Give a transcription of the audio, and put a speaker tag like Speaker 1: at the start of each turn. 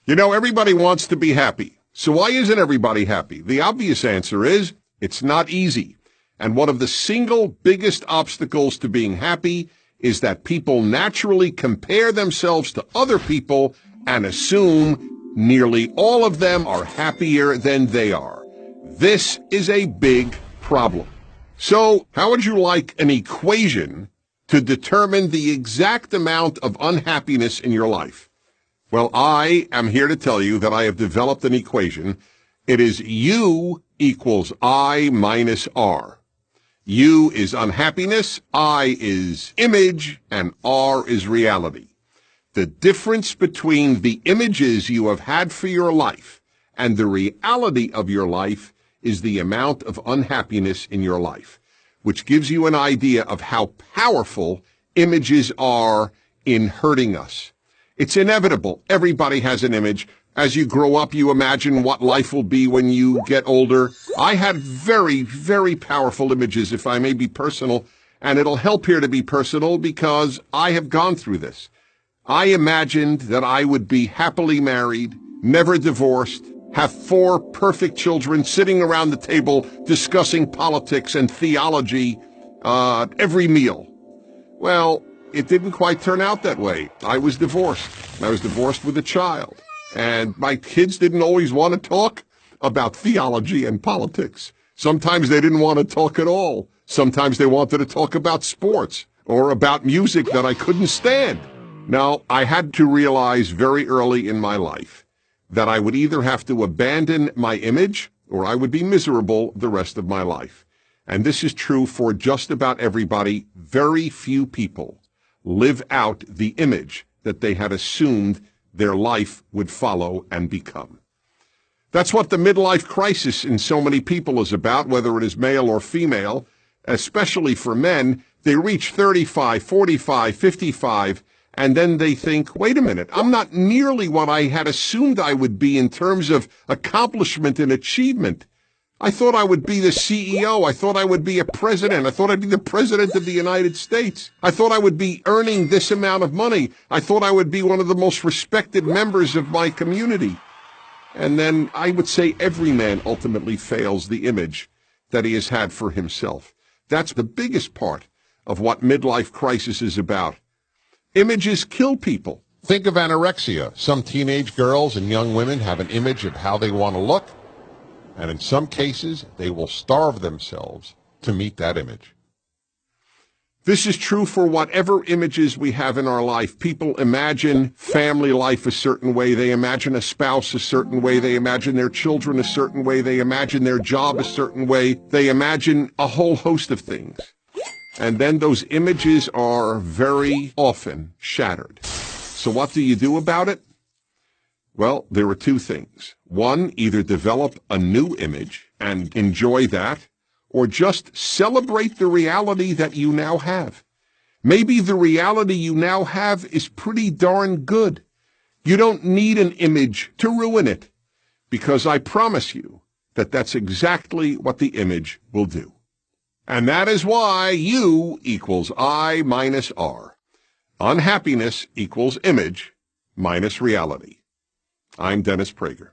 Speaker 1: Everybody wants to be happy. So why isn't everybody happy? The obvious answer is it's not easy. And one of the single biggest obstacles to being happy is that people naturally compare themselves to other people and assume nearly all of them are happier than they are. This is a big problem. So how would you like an equation to determine the exact amount of unhappiness in your life? Well, I am here to tell you that I have developed an equation. It is U equals I minus R. U is unhappiness, I is image, and R is reality. The difference between the images you have had for your life and the reality of your life is the amount of unhappiness in your life, which gives you an idea of how powerful images are in hurting us. It's inevitable. Everybody has an image. As you grow up, you imagine what life will be when you get older. I had very, very powerful images, if I may be personal, and it'll help here to be personal because I have gone through this. I imagined that I would be happily married, never divorced, have 4 perfect children sitting around the table discussing politics and theology every meal. Well, it didn't quite turn out that way. I was divorced. I was divorced with a child. And my kids didn't always want to talk about theology and politics. Sometimes they didn't want to talk at all. Sometimes they wanted to talk about sports or about music that I couldn't stand. Now, I had to realize very early in my life that I would either have to abandon my image or I would be miserable the rest of my life. And this is true for just about everybody. Very few people live out the image that they had assumed their life would follow and become. That's what the midlife crisis in so many people is about, whether it is male or female, especially for men. They reach 35, 45, 55, and then they think, wait a minute, I'm not nearly what I had assumed I would be in terms of accomplishment and achievement. I thought I would be the CEO. I thought I would be a president. I thought I'd be the president of the United States. I thought I would be earning this amount of money. I thought I would be one of the most respected members of my community. And then I would say every man ultimately fails the image that he has had for himself. That's the biggest part of what midlife crisis is about. Images kill people. Think of anorexia. Some teenage girls and young women have an image of how they want to look. And in some cases, they will starve themselves to meet that image. This is true for whatever images we have in our life. People imagine family life a certain way. They imagine a spouse a certain way. They imagine their children a certain way. They imagine their job a certain way. They imagine a whole host of things. And then those images are very often shattered. So what do you do about it? Well, there are 2 things. One, either develop a new image and enjoy that, or just celebrate the reality that you now have. Maybe the reality you now have is pretty darn good. You don't need an image to ruin it, because I promise you that that's exactly what the image will do. And that is why U equals I minus R. Unhappiness equals image minus reality. I'm Dennis Prager.